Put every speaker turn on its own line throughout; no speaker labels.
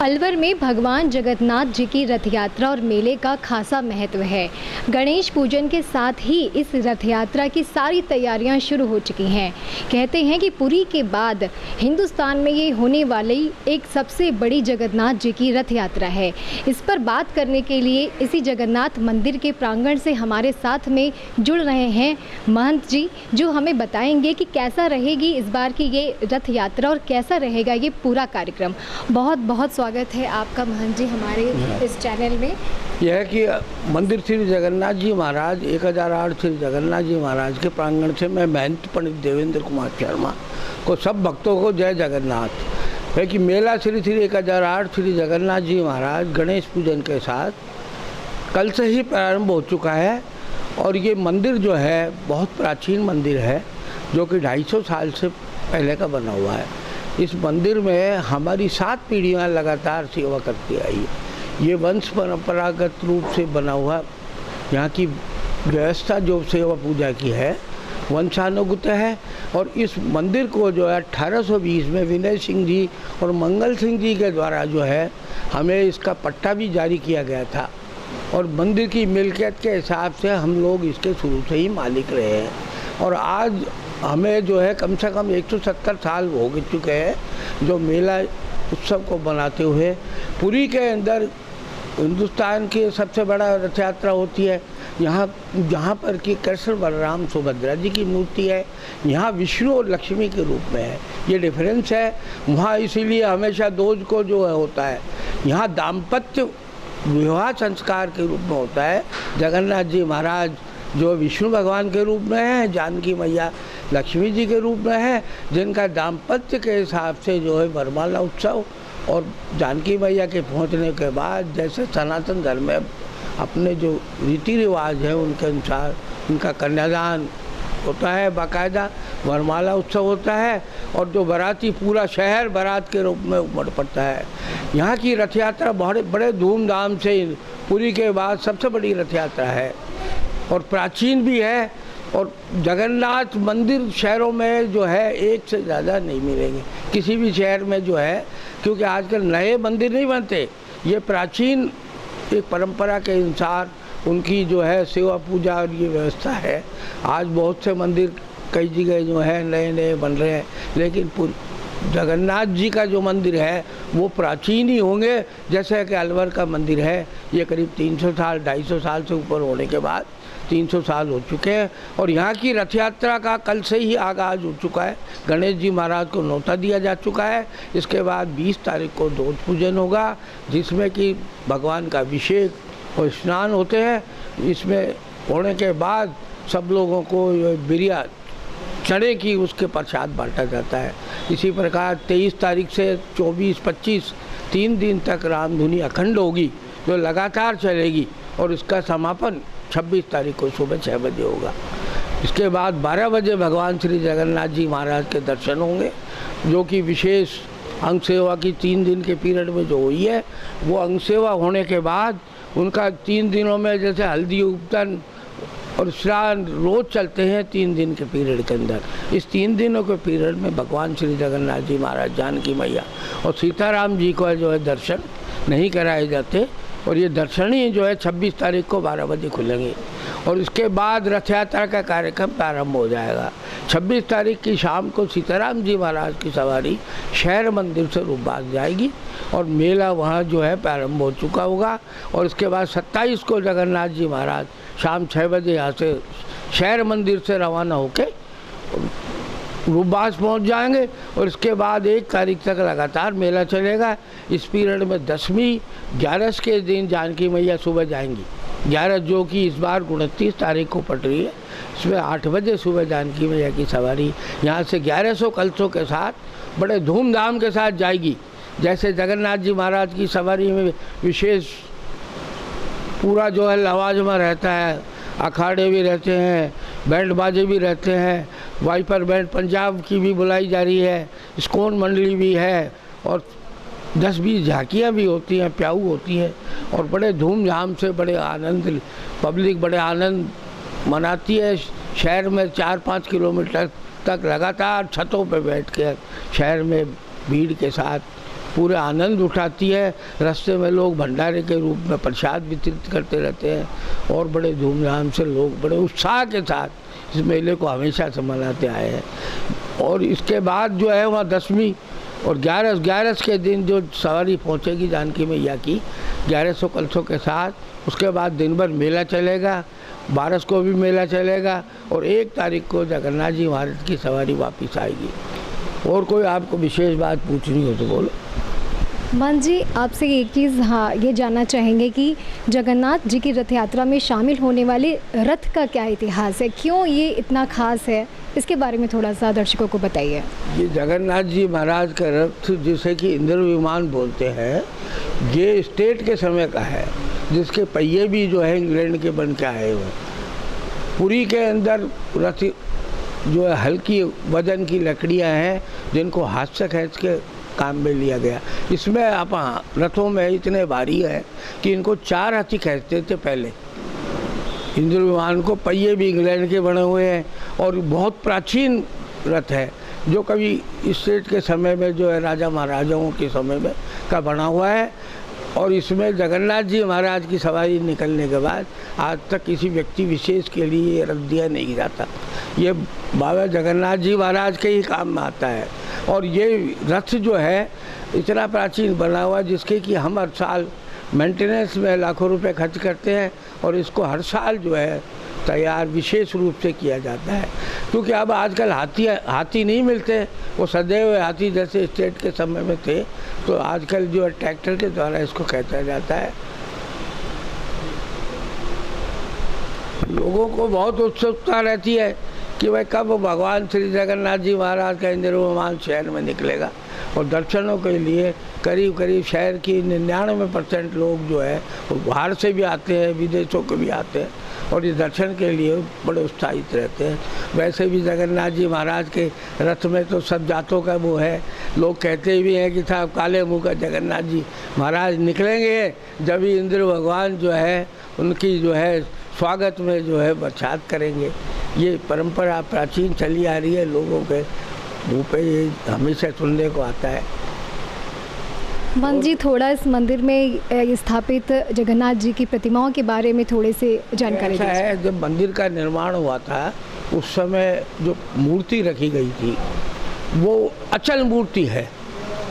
अलवर में भगवान जगन्नाथ जी की रथ यात्रा और मेले का खासा महत्व है। गणेश पूजन के साथ ही इस रथ यात्रा की सारी तैयारियां शुरू हो चुकी हैं। कहते हैं कि पुरी के बाद हिंदुस्तान में ये होने वाली एक सबसे बड़ी जगन्नाथ जी की रथ यात्रा है। इस पर बात करने के लिए इसी जगन्नाथ मंदिर के प्रांगण से हमारे साथ में जुड़ रहे हैं महंत जी, जो हमें बताएंगे कि कैसा रहेगी इस बार की ये रथ यात्रा और कैसा रहेगा ये पूरा कार्यक्रम। बहुत बहुत स्वागत है आपका महंत जी हमारे इस चैनल में।
यह है कि मंदिर श्री जगन्नाथ जी महाराज 1008 श्री जगन्नाथ जी महाराज के प्रांगण से मैं महंत पंडित देवेंद्र कुमार शर्मा को सब भक्तों को जय जगन्नाथ है कि मेला श्री 1008 श्री जगन्नाथ जी महाराज गणेश पूजन के साथ कल से ही प्रारंभ हो चुका है। और ये मंदिर जो है बहुत प्राचीन मंदिर है, जो कि 250 साल से पहले का बना हुआ है। इस मंदिर में हमारी 7 पीढ़ियाँ लगातार सेवा करती आई है। ये वंश परंपरागत रूप से बना हुआ यहाँ की व्यवस्था जो सेवा पूजा की है वंशानुगत है। और इस मंदिर को जो है 1820 में विनय सिंह जी और मंगल सिंह जी के द्वारा जो है हमें इसका पट्टा भी जारी किया गया था। और मंदिर की मिल्कियत के हिसाब से हम लोग इसके शुरू से ही मालिक रहे हैं। और आज हमें जो है कम से कम 170 साल हो चुके हैं जो मेला उत्सव को बनाते हुए। पुरी के अंदर हिंदुस्तान की सबसे बड़ा रथ यात्रा होती है। जहाँ पर कि कृष्ण बलराम सुभद्रा जी की मूर्ति है, यहाँ विष्णु और लक्ष्मी के रूप में है। ये डिफरेंस है। वहाँ इसीलिए हमेशा दोज को जो है होता है, यहाँ दाम्पत्य विवाह संस्कार के रूप में होता है। जगन्नाथ जी महाराज जो विष्णु भगवान के रूप में है, जानकी मैया लक्ष्मी जी के रूप में है, जिनका दाम्पत्य के हिसाब से जो है वरमाला उत्सव और जानकी मैया के पहुंचने के बाद जैसे सनातन धर्म में अपने जो रीति रिवाज है उनके अनुसार उनका कन्यादान होता है, बाकायदा वरमाला उत्सव होता है। और जो बाराती पूरा शहर बारात के रूप में उमड़ पड़ता है। यहाँ की रथ यात्रा बहुत बड़े धूमधाम से पुरी के बाद सबसे बड़ी रथ यात्रा है और प्राचीन भी है। और जगन्नाथ मंदिर शहरों में जो है एक से ज़्यादा नहीं मिलेंगे किसी भी शहर में जो है, क्योंकि आजकल नए मंदिर नहीं बनते। ये प्राचीन एक परंपरा के अनुसार उनकी जो है सेवा पूजा और ये व्यवस्था है। आज बहुत से मंदिर कई जगह जो है नए नए बन रहे हैं, लेकिन जगन्नाथ जी का जो मंदिर है वो प्राचीन ही होंगे। जैसे कि अलवर का मंदिर है, ये करीब 300 साल 250 साल से ऊपर होने के बाद 300 साल हो चुके हैं। और यहाँ की रथ यात्रा का कल से ही आगाज़ हो चुका है। गणेश जी महाराज को न्योता दिया जा चुका है। इसके बाद 20 तारीख को ध्वज पूजन होगा, जिसमें कि भगवान का अभिषेक और स्नान होते हैं। इसमें होने के बाद सब लोगों को बिरिया चने की उसके प्रसाद बांटा जाता है। इसी प्रकार 23 तारीख से 24-25 3 दिन तक रामधुनी अखंड होगी जो लगातार चलेगी। और इसका समापन 26 तारीख को सुबह 6 बजे होगा। इसके बाद 12 बजे भगवान श्री जगन्नाथ जी महाराज के दर्शन होंगे, जो कि विशेष अंग सेवा की 3 दिन के पीरियड में जो हुई है। वो अंग सेवा होने के बाद उनका 3 दिनों में जैसे हल्दी उपटन और स्नान रोज़ चलते हैं 3 दिन के पीरियड के अंदर। इस 3 दिनों के पीरियड में भगवान श्री जगन्नाथ जी महाराज, जानकी मैया और सीताराम जी को जो है दर्शन नहीं कराए जाते। और ये दर्शन ही जो है 26 तारीख को 12 बजे खुलेंगे। और इसके बाद रथ यात्रा का कार्यक्रम प्रारंभ हो जाएगा। 26 तारीख की शाम को सीताराम जी महाराज की सवारी शहर मंदिर से रूपबाग जाएगी और मेला वहाँ जो है प्रारंभ हो चुका होगा। और इसके बाद 27 को जगन्नाथ जी महाराज शाम 6 बजे यहाँ से शहर मंदिर से रवाना होकर रूपबाग पहुँच जाएंगे। और इसके बाद 1 तारीख तक लगातार मेला चलेगा। इस पीरियड में 10वीं 11 के दिन जानकी मैया सुबह जाएंगी। 11 जो कि इस बार 29 तारीख को पड़ रही है। इसमें 8 बजे सुबह जानकी मैया की सवारी यहाँ से 1100 कलशों के साथ बड़े धूमधाम के साथ जाएगी। जैसे जगन्नाथ जी महाराज की सवारी में विशेष पूरा जो है लवाजमा रहता है, अखाड़े भी रहते हैं, बैंड बाजे भी रहते हैं, वाइपर बैंड पंजाब की भी बुलाई जा रही है, इस्कॉन मंडली भी है और 10-20 झांकियाँ भी होती हैं, प्याऊ होती हैं। और बड़े धूमधाम से बड़े आनंद पब्लिक बड़े आनंद मनाती है। शहर में 4-5 किलोमीटर तक लगातार छतों पर बैठ कर शहर में भीड़ के साथ पूरे आनंद उठाती है। रास्ते में लोग भंडारे के रूप में प्रसाद वितरित करते रहते हैं और बड़े धूमधाम से लोग बड़े उत्साह के साथ इस मेले को हमेशा से मनाते आए हैं। और इसके बाद जो है वहाँ दशमी और 11 के दिन जो सवारी पहुँचेगी जानकी मैया की 1100 कलशों के साथ, उसके बाद दिन भर मेला चलेगा, 12 को भी मेला चलेगा और 1 तारीख को जगन्नाथ जी महाराज की सवारी वापस आएगी। और कोई आपको विशेष बात पूछनी हो तो बोलो।
मान जी, आपसे एक चीज़ ये जानना चाहेंगे कि जगन्नाथ जी की रथ यात्रा में शामिल होने वाले रथ का क्या इतिहास है, क्यों ये इतना खास है, इसके बारे में थोड़ा सा दर्शकों को बताइए।
ये जगन्नाथ जी महाराज का रथ, जिसे कि इंद्र विमान बोलते हैं, ये स्टेट के समय का है, जिसके पहिए भी जो है इंग्लैंड के बन के आए हुए। पुरी के अंदर रथ जो है हल्की वजन की लकड़ियां हैं, जिनको हाथ से खींच के काम में लिया गया। इसमें आप रथों में इतने भारी है कि इनको 4 हाथी खींचते थे पहले। इंद्र विमान को पहिए भी इंग्लैंड के बने हुए हैं और बहुत प्राचीन रथ है, जो कभी इस स्टेट के समय में जो है राजा महाराजाओं के समय में का बना हुआ है। और इसमें जगन्नाथ जी महाराज की सवारी निकलने के बाद आज तक किसी व्यक्ति विशेष के लिए ये रथ दिया नहीं जाता। ये बाबा जगन्नाथ जी महाराज के ही काम में आता है। और ये रथ जो है इतना प्राचीन बना हुआ है, जिसके कि हम हर साल मेंटेनेंस में लाखों रुपए खर्च करते हैं और इसको हर साल जो है तैयार विशेष रूप से किया जाता है। क्योंकि अब आजकल हाथी नहीं मिलते, वो सदैव हाथी जैसे स्टेट के समय में थे, तो आजकल जो है ट्रैक्टर के द्वारा इसको खींचा जाता है। लोगों को बहुत उत्सुकता रहती है कि भाई कब भगवान श्री जगन्नाथ जी महाराज का इंद्र विमान शहर में निकलेगा। और दर्शनों के लिए करीब करीब शहर की 99% लोग जो है वो बाहर से भी आते हैं, विदेशों के भी आते हैं और इस दर्शन के लिए बड़े उत्साहित रहते हैं। वैसे भी जगन्नाथ जी महाराज के रथ में तो सब जातों का वो है। लोग कहते भी हैं कि साहब काले मुँह का जगन्नाथ जी महाराज निकलेंगे जब भी इंद्र भगवान जो है उनकी जो है स्वागत में जो है बरसात करेंगे। ये परंपरा प्राचीन चली आ रही है, लोगों के मुँह पे ये हमेशा सुनने को आता है।
मान जी, थोड़ा इस मंदिर में स्थापित जगन्नाथ जी की प्रतिमाओं के बारे में थोड़े से जानकारी
ऐसा है, जब मंदिर का निर्माण हुआ था उस समय जो मूर्ति रखी गई थी वो अचल मूर्ति है,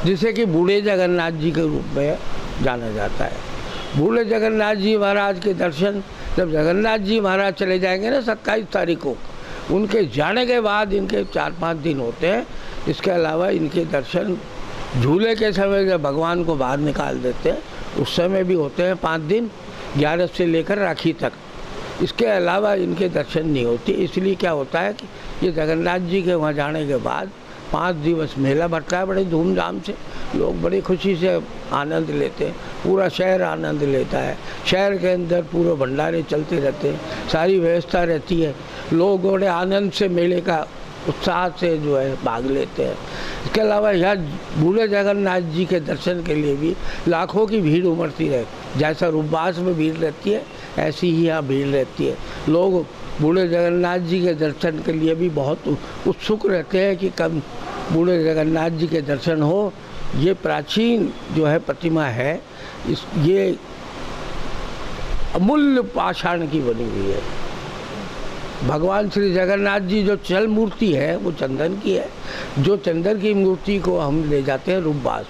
जिसे कि बूढ़े जगन्नाथ जी के रूप में जाना जाता है। बूढ़े जगन्नाथ जी महाराज के दर्शन जब जगन्नाथ जी महाराज चले जाएंगे ना 27 तारीख को, उनके जाने के बाद इनके 4-5 दिन होते हैं। इसके अलावा इनके दर्शन झूले के समय जब भगवान को बाहर निकाल देते हैं उस समय भी होते हैं 5 दिन, 11 से लेकर राखी तक। इसके अलावा इनके दर्शन नहीं होते। इसलिए क्या होता है कि ये जगन्नाथ जी के वहाँ जाने के बाद 5 दिवस मेला भरता है बड़े धूमधाम से। लोग बड़ी खुशी से आनंद लेते हैं, पूरा शहर आनंद लेता है। शहर के अंदर पूरे भंडारे चलते रहते हैं, सारी व्यवस्था रहती है। लोग बड़े आनंद से मेले का उत्साह से जो है भाग लेते हैं। इसके अलावा यहाँ बूढ़े जगन्नाथ जी के दर्शन के लिए भी लाखों की भीड़ उमड़ती है। जैसा रूपवास में भीड़ रहती है ऐसी ही यहाँ भीड़ रहती है। लोग बूढ़े जगन्नाथ जी के दर्शन के लिए भी बहुत उत्सुक रहते हैं कि कब बूढ़े जगन्नाथ जी के दर्शन हो। ये प्राचीन जो है प्रतिमा है, ये अमूल्य पाषाण की बनी हुई है। भगवान श्री जगन्नाथ जी जो चल मूर्ति है वो चंदन की है। जो चंदन की मूर्ति को हम ले जाते हैं रूपवास,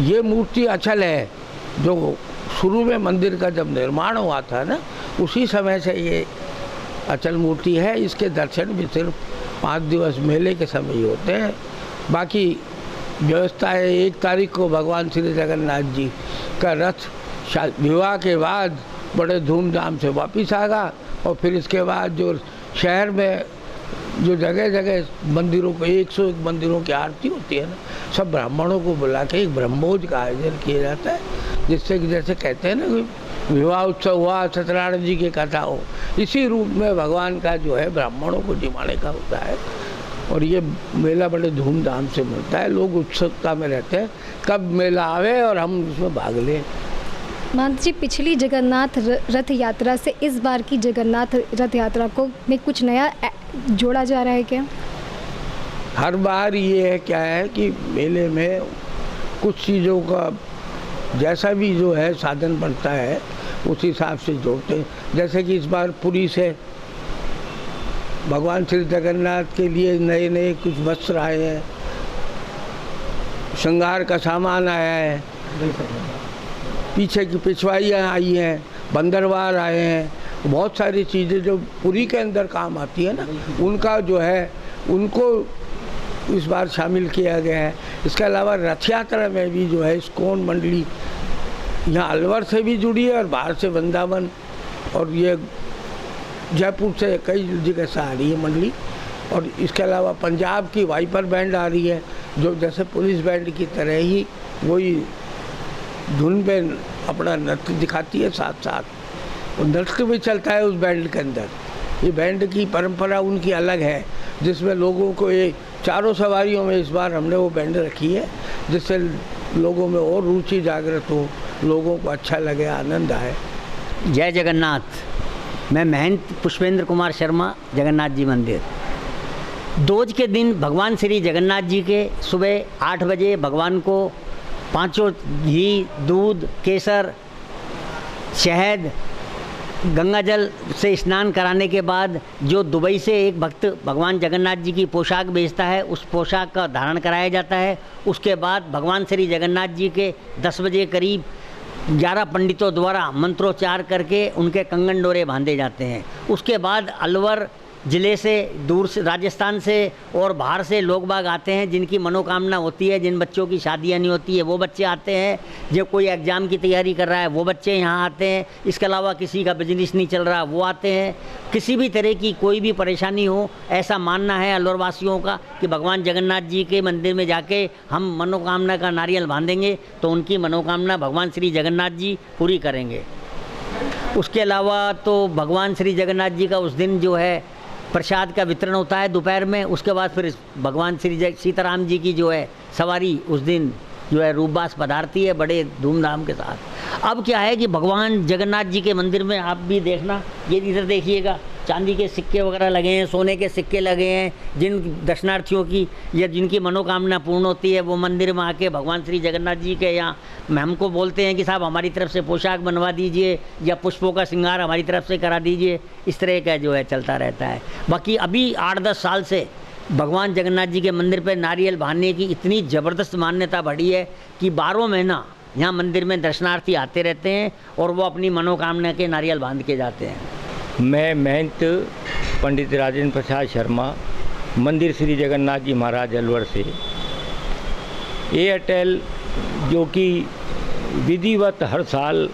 ये मूर्ति अचल है। जो शुरू में मंदिर का जब निर्माण हुआ था ना, उसी समय से ये अचल मूर्ति है। इसके दर्शन भी सिर्फ 5 दिवस मेले के समय ही होते हैं। बाकी व्यवस्था है 1 तारीख को भगवान श्री जगन्नाथ जी का रथ विवाह के बाद बड़े धूमधाम से वापिस आएगा। और फिर इसके बाद जो शहर में जो जगह जगह मंदिरों को 101 मंदिरों की आरती होती है ना, सब ब्राह्मणों को बुला के एक ब्रह्मभोज का आयोजन किया जाता है, जिससे कि जैसे कहते हैं ना कि विवाह उत्सव हुआ, सत्यनारायण जी की कथा हो, इसी रूप में भगवान का जो है ब्राह्मणों को जिमाने का होता है। और ये मेला बड़े धूमधाम से मिलता है। लोग उत्सुकता में रहते हैं कब मेला आवे और हम उसमें भाग लें।
महंत जी, पिछली जगन्नाथ रथ यात्रा से इस बार की जगन्नाथ रथ यात्रा को में कुछ नया जोड़ा जा रहा है क्या?
हर बार ये है क्या है कि मेले में कुछ चीज़ों का जैसा भी जो है साधन बनता है उस हिसाब से जोड़ते हैं। जैसे कि इस बार पुरी से भगवान श्री जगन्नाथ के लिए नए नए कुछ वस्त्र आए हैं, श्रृंगार का सामान आया है, पीछे की पिछवाइयाँ आई हैं, बंदरवार आए हैं, बहुत सारी चीज़ें जो पुरी के अंदर काम आती है ना, उनका जो है उनको इस बार शामिल किया गया है। इसके अलावा रथ यात्रा में भी जो है इस्कॉन मंडली यहाँ अलवर से भी जुड़ी है और बाहर से वृंदावन और ये जयपुर से कई जगह से आ रही है मंडली। और इसके अलावा पंजाब की वाइपर बैंड आ रही है जो जैसे पुलिस बैंड की तरह ही वही धुन पे अपना नृत्य दिखाती है, साथ साथ और नृत्य भी चलता है उस बैंड के अंदर। ये बैंड की परंपरा उनकी अलग है जिसमें लोगों को ये चारों सवारियों में इस बार हमने वो बैंड रखी है जिससे लोगों में और रुचि जागृत हो, लोगों को अच्छा लगे, आनंद आए।
जय जगन्नाथ। मैं महंत पुष्पेंद्र कुमार शर्मा, जगन्नाथ जी मंदिर। दोज के दिन भगवान श्री जगन्नाथ जी के सुबह 8 बजे भगवान को पांचों घी, दूध, केसर, शहद, गंगा जल से स्नान कराने के बाद जो दुबई से एक भक्त भगवान जगन्नाथ जी की पोशाक बेचता है उस पोशाक का धारण कराया जाता है। उसके बाद भगवान श्री जगन्नाथ जी के 10 बजे करीब 11 पंडितों द्वारा मंत्रोच्चार करके उनके कंगन डोरे बांधे जाते हैं। उसके बाद अलवर ज़िले से, दूर से, राजस्थान से और बाहर से लोग बाग आते हैं जिनकी मनोकामना होती है, जिन बच्चों की शादियाँ नहीं होती है वो बच्चे आते हैं, जो कोई एग्ज़ाम की तैयारी कर रहा है वो बच्चे यहाँ आते हैं। इसके अलावा किसी का बिजनेस नहीं चल रहा वो आते हैं। किसी भी तरह की कोई भी परेशानी हो, ऐसा मानना है अलवर वासियों का कि भगवान जगन्नाथ जी के मंदिर में जाके हम मनोकामना का नारियल बांधेंगे तो उनकी मनोकामना भगवान श्री जगन्नाथ जी पूरी करेंगे। उसके अलावा तो भगवान श्री जगन्नाथ जी का उस दिन जो है प्रसाद का वितरण होता है दोपहर में। उसके बाद फिर भगवान श्री सीताराम जी की जो है सवारी उस दिन जो है रूपबास पधारती है बड़े धूमधाम के साथ। अब क्या है कि भगवान जगन्नाथ जी के मंदिर में आप भी देखना, ये इधर देखिएगा, चांदी के सिक्के वगैरह लगे हैं, सोने के सिक्के लगे हैं। जिन दर्शनार्थियों की या जिनकी मनोकामना पूर्ण होती है वो मंदिर में आके भगवान श्री जगन्नाथ जी के यहाँ हमको बोलते हैं कि साहब हमारी तरफ से पोशाक बनवा दीजिए या पुष्पों का श्रृंगार हमारी तरफ से करा दीजिए। इस तरह का जो है चलता रहता है। बाकी अभी 8-10 साल से भगवान जगन्नाथ जी के मंदिर पर नारियल बांधने की इतनी ज़बरदस्त मान्यता बढ़ी है कि 12 महीना यहाँ मंदिर में दर्शनार्थी आते रहते हैं और वो अपनी मनोकामना के नारियल बांध के जाते हैं।
मैं महंत पंडित राजेंद्र प्रसाद शर्मा, मंदिर श्री जगन्नाथ जी महाराज अलवर से। एयरटेल जो कि विधिवत हर साल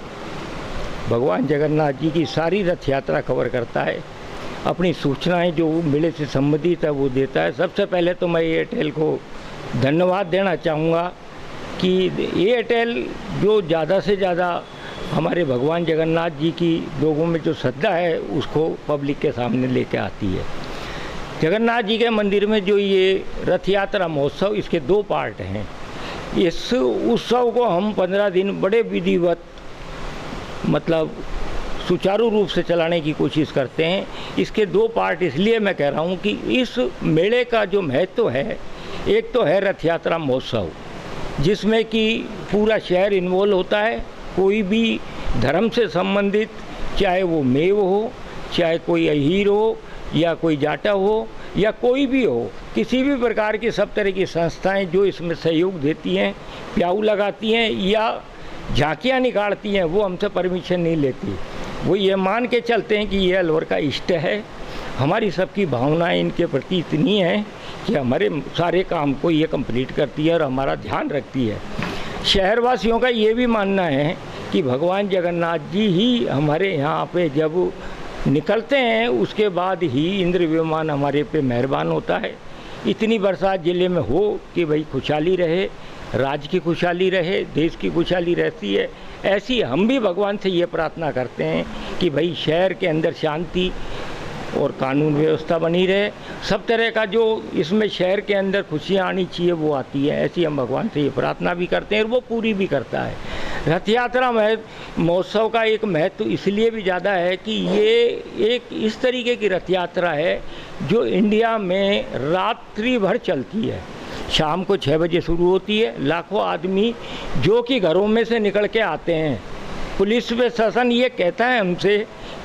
भगवान जगन्नाथ जी की सारी रथ यात्रा कवर करता है, अपनी सूचनाएं जो मेले से संबंधित है वो देता है। सबसे पहले तो मैं एयरटेल को धन्यवाद देना चाहूँगा कि एयरटेल जो ज़्यादा से ज़्यादा हमारे भगवान जगन्नाथ जी की लोगों में जो श्रद्धा है उसको पब्लिक के सामने लेके आती है। जगन्नाथ जी के मंदिर में जो ये रथ यात्रा महोत्सव, इसके 2 पार्ट हैं। इस उत्सव को हम 15 दिन बड़े विधिवत मतलब सुचारू रूप से चलाने की कोशिश करते हैं। इसके 2 पार्ट इसलिए मैं कह रहा हूँ कि इस मेले का जो महत्व है, एक तो है रथ यात्रा महोत्सव जिसमें कि पूरा शहर इन्वॉल्व होता है। कोई भी धर्म से संबंधित, चाहे वो मेव हो, चाहे कोई अहीर हो या कोई जाटा हो या कोई भी हो, किसी भी प्रकार की सब तरह की संस्थाएं जो इसमें सहयोग देती हैं, प्याऊ लगाती हैं या झांकियाँ निकालती हैं, वो हमसे परमिशन नहीं लेती। वो ये मान के चलते हैं कि ये अलवर का इष्ट है। हमारी सबकी भावनाएं इनके प्रति इतनी हैं कि हमारे सारे काम को ये कंप्लीट करती है और हमारा ध्यान रखती है। शहरवासियों का ये भी मानना है कि भगवान जगन्नाथ जी ही हमारे यहाँ पे जब निकलते हैं उसके बाद ही इंद्र विमान हमारे पे मेहरबान होता है। इतनी बरसात ज़िले में हो कि भाई खुशहाली रहे, राज्य की खुशहाली रहे, देश की खुशहाली रहती है। ऐसी हम भी भगवान से ये प्रार्थना करते हैं कि भाई शहर के अंदर शांति और कानून व्यवस्था बनी रहे। सब तरह का जो इसमें शहर के अंदर खुशियाँ आनी चाहिए वो आती है। ऐसी हम भगवान से ये प्रार्थना भी करते हैं और वो पूरी भी करता है। रथ यात्रा महोत्सव का एक महत्व इसलिए भी ज़्यादा है कि ये एक इस तरीके की रथ यात्रा है जो इंडिया में रात्रि भर चलती है। शाम को 6 बजे शुरू होती है। लाखों आदमी जो कि घरों में से निकल के आते हैं। पुलिस प्रशासन ये कहता है हमसे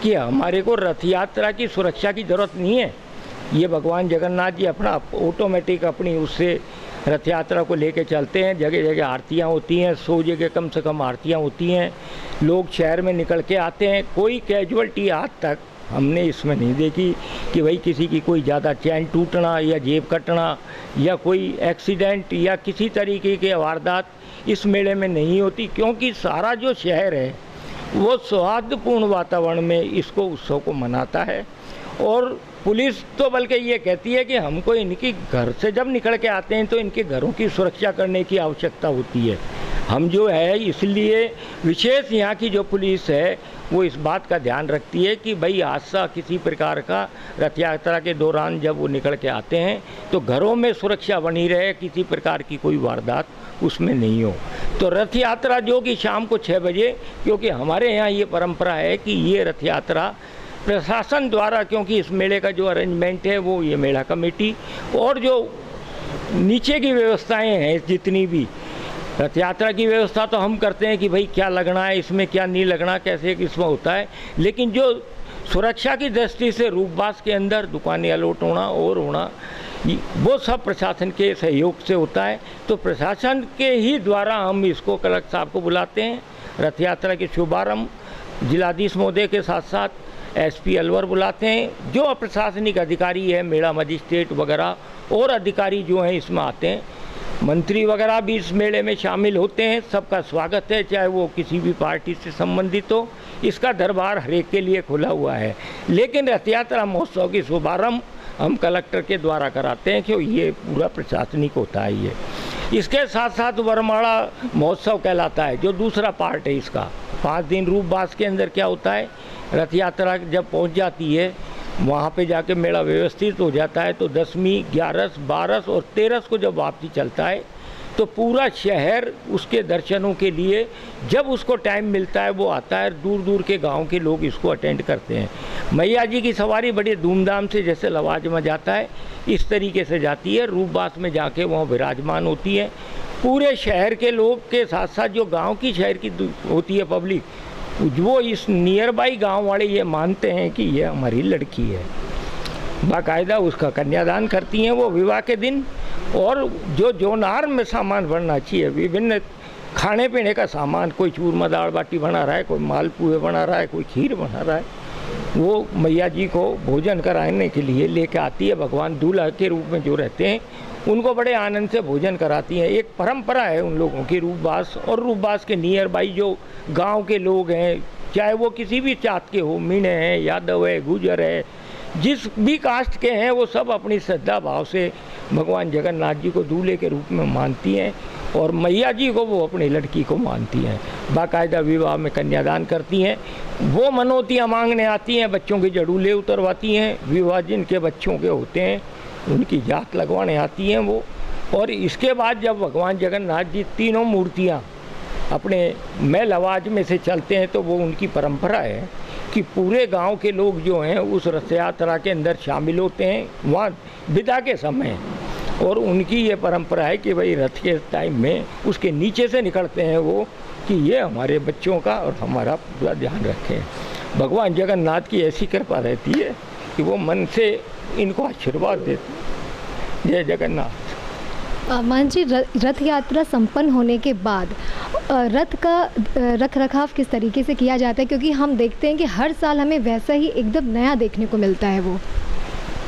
कि हमारे को रथ यात्रा की सुरक्षा की ज़रूरत नहीं है, ये भगवान जगन्नाथ जी अपना ऑटोमेटिक अपनी उससे रथ यात्रा को लेके चलते हैं। जगह जगह आरतियाँ होती हैं, 100 जगह कम से कम आरतियाँ होती हैं, लोग शहर में निकल के आते हैं। कोई कैजुअल्टी आज तक हमने इसमें नहीं देखी कि भाई किसी की कोई ज़्यादा चैन टूटना या जेब कटना या कोई एक्सीडेंट या किसी तरीके के वारदात इस मेले में नहीं होती, क्योंकि सारा जो शहर है वो सौहार्दपूर्ण वातावरण में इसको उत्सव को मनाता है। और पुलिस तो बल्कि ये कहती है कि हमको इनकी घर से जब निकल के आते हैं तो इनके घरों की सुरक्षा करने की आवश्यकता होती है। हम जो है इसलिए विशेष यहाँ की जो पुलिस है वो इस बात का ध्यान रखती है कि भाई हादसा किसी प्रकार का रथ यात्रा के दौरान जब वो निकल के आते हैं तो घरों में सुरक्षा बनी रहे, किसी प्रकार की कोई वारदात उसमें नहीं हो। तो रथ यात्रा जो कि शाम को 6 बजे, क्योंकि हमारे यहाँ ये परंपरा है कि ये रथ यात्रा प्रशासन द्वारा, क्योंकि इस मेले का जो अरेंजमेंट है वो ये मेला कमेटी और जो नीचे की व्यवस्थाएं हैं जितनी भी रथ यात्रा की व्यवस्था तो हम करते हैं कि भाई क्या लगना है इसमें, क्या नहीं लगना, कैसे इसमें होता है, लेकिन जो सुरक्षा की दृष्टि से रूपबास के अंदर दुकानें अलॉट होना और होना वो सब प्रशासन के सहयोग से होता है। तो प्रशासन के ही द्वारा हम इसको कलेक्टर साहब को बुलाते हैं। रथ यात्रा के शुभारंभ जिलाधीश महोदय के साथ साथ एसपी अलवर बुलाते हैं। जो प्रशासनिक अधिकारी है, मेला मजिस्ट्रेट वगैरह और अधिकारी जो हैं इसमें आते हैं। मंत्री वगैरह भी इस मेले में शामिल होते हैं। सबका स्वागत है, चाहे वो किसी भी पार्टी से संबंधित हो। इसका दरबार हर एक के लिए खुला हुआ है। लेकिन रथ यात्रा महोत्सव की शुभारंभ हम कलेक्टर के द्वारा कराते हैं, क्यों ये पूरा प्रशासनिक होता है ये। इसके साथ साथ वरमाला महोत्सव कहलाता है, जो दूसरा पार्ट है इसका। 5 दिन रूपबास के अंदर क्या होता है, रथ यात्रा जब पहुंच जाती है वहाँ पे जाके मेला व्यवस्थित हो जाता है, तो 10वीं, 11, 12 और 13 को जब वापसी चलता है तो पूरा शहर उसके दर्शनों के लिए जब उसको टाइम मिलता है वो आता है। दूर दूर के गांव के लोग इसको अटेंड करते हैं। मैया जी की सवारी बड़ी धूमधाम से, जैसे लवाज में जाता है इस तरीके से जाती है, रूपबास में जाके वहाँ विराजमान होती है। पूरे शहर के लोग के साथ साथ जो गाँव की शहर की होती है पब्लिक, वो इस नियर बाई गाँव वाले ये मानते हैं कि ये हमारी लड़की है। बाकायदा उसका कन्यादान करती हैं वो विवाह के दिन। और जो जोनार में सामान बनना चाहिए, विभिन्न खाने पीने का सामान, कोई चूरमा दाल बाटी बना रहा है, कोई मालपुए बना रहा है, कोई खीर बना रहा है, वो मैया जी को भोजन कराने के लिए लेके आती है। भगवान दूल्हा के रूप में जो रहते हैं उनको बड़े आनंद से भोजन कराती हैं। एक परंपरा है उन लोगों की रूपबास और रूपबास के नियर बाई जो गांव के लोग हैं, चाहे वो किसी भी जात के हो, मीणे हैं, यादव है, गुजर है, जिस भी कास्ट के हैं, वो सब अपनी श्रद्धा भाव से भगवान जगन्नाथ जी को दूल्हे के रूप में मानती हैं और मैया जी को वो अपनी लड़की को मानती हैं। बाकायदा विवाह में कन्यादान करती हैं। वो मनौतियाँ मांगने आती हैं, बच्चों के जड़ूले उतरवाती हैं। विवाह जिनके बच्चों के होते हैं उनकी जात लगवाने आती हैं वो। और इसके बाद जब भगवान जगन्नाथ जी तीनों मूर्तियाँ अपने महल आवाज में से चलते हैं तो वो उनकी परंपरा है कि पूरे गांव के लोग जो हैं उस रथ यात्रा के अंदर शामिल होते हैं वहाँ विदा के समय। और उनकी ये परंपरा है कि भाई रथ के टाइम में उसके नीचे से निकलते हैं वो, कि ये हमारे बच्चों का और हमारा पूरा ध्यान रखें। भगवान जगन्नाथ की ऐसी कृपा रहती है कि वो मन से इनको आशीर्वाद देते। जय जगन्नाथ।
मान जी, रथ यात्रा संपन्न होने के बाद रथ का रख रखाव किस तरीके से किया जाता है, क्योंकि हम देखते हैं कि हर साल हमें वैसा ही एकदम नया देखने को मिलता है। वो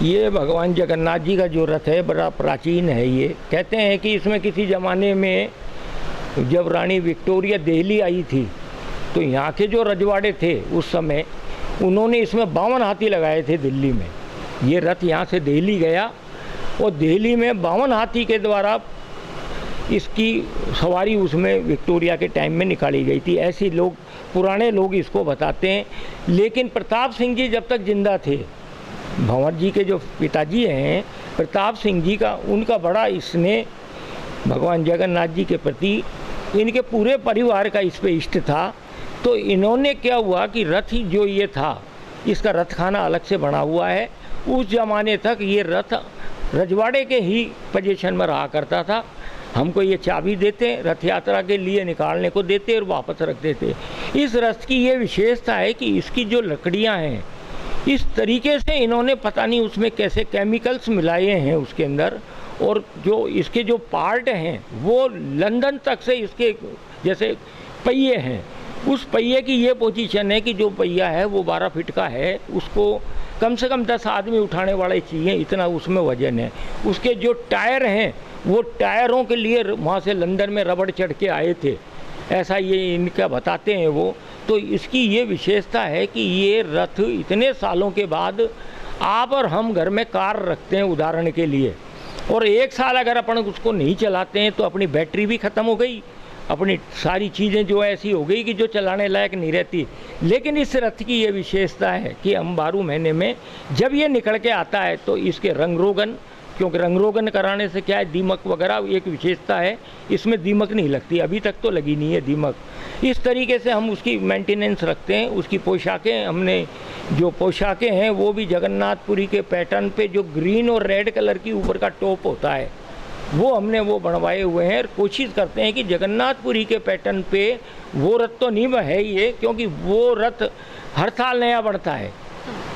ये भगवान जगन्नाथ जी का जो रथ है बड़ा प्राचीन है। ये कहते हैं कि इसमें किसी ज़माने में जब रानी विक्टोरिया दिल्ली आई थी तो यहाँ के जो रजवाड़े थे उस समय उन्होंने इसमें 52 हाथी लगाए थे दिल्ली में। ये रथ यहाँ से दिल्ली गया और दिल्ली में 52 हाथी के द्वारा इसकी सवारी उसमें विक्टोरिया के टाइम में निकाली गई थी। ऐसे लोग, पुराने लोग इसको बताते हैं। लेकिन प्रताप सिंह जी जब तक जिंदा थे, भंवर जी के जो पिताजी हैं प्रताप सिंह जी का, उनका बड़ा स्नेह भगवान जगन्नाथ जी के प्रति, इनके पूरे परिवार का इस पे इष्ट था। तो इन्होंने क्या हुआ कि रथ जो ये था, इसका रथ खाना अलग से बना हुआ है। उस ज़माने तक ये रथ रजवाड़े के ही पोजीशन में रहा करता था। हमको ये चाबी देते, रथ यात्रा के लिए निकालने को देते और वापस रख देते। इस रथ की ये विशेषता है कि इसकी जो लकड़ियाँ हैं, इस तरीके से इन्होंने पता नहीं उसमें कैसे केमिकल्स मिलाए हैं उसके अंदर, और जो इसके जो पार्ट हैं वो लंदन तक से इसके जैसे पहिए हैं, उस पहिए की ये पोजीशन है कि जो पहिया है वो 12 फीट का है, उसको कम से कम 10 आदमी उठाने वाले चाहिए, इतना उसमें वजन है। उसके जो टायर हैं वो टायरों के लिए वहाँ से लंदन में रबड़ चढ़ के आए थे, ऐसा ये इनका बताते हैं वो। तो इसकी ये विशेषता है कि ये रथ इतने सालों के बाद आप और हम घर में कार रखते हैं उदाहरण के लिए, और 1 साल अगर अपन उसको नहीं चलाते हैं तो अपनी बैटरी भी ख़त्म हो गई, अपनी सारी चीज़ें जो ऐसी हो गई कि जो चलाने लायक नहीं रहती। लेकिन इस रथ की ये विशेषता है कि हम 12 महीने में जब ये निकल के आता है तो इसके रंग रोगन, क्योंकि रंग रोगन कराने से क्या है, दीमक वगैरह एक विशेषता है, इसमें दीमक नहीं लगती, अभी तक तो लगी नहीं है दीमक। इस तरीके से हम उसकी मेंटेनेंस रखते हैं। उसकी पोशाकें, हमने जो पोशाकें हैं वो भी जगन्नाथपुरी के पैटर्न पे जो ग्रीन और रेड कलर की ऊपर का टॉप होता है वो हमने वो बनवाए हुए हैं। कोशिश करते हैं कि जगन्नाथपुरी के पैटर्न पे वो रथ तो नहीं है ये, क्योंकि वो रथ हर साल नया बनता है,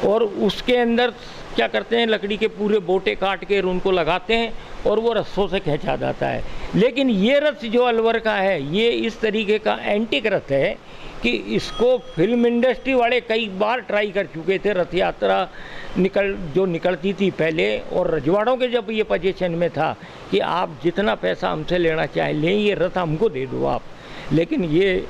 और उसके अंदर क्या करते हैं, लकड़ी के पूरे बोटे काट के उनको लगाते हैं और वो रस्सों से खींचा जाता है। लेकिन ये रथ जो अलवर का है ये इस तरीके का एंटीक रथ है कि इसको फिल्म इंडस्ट्री वाले कई बार ट्राई कर चुके थे। रथ यात्रा जो निकलती थी पहले, और रजवाड़ों के जब ये पोजीशन में था कि आप जितना पैसा हमसे लेना चाहें लें, ये रथ हमको दे दो आप। लेकिन ये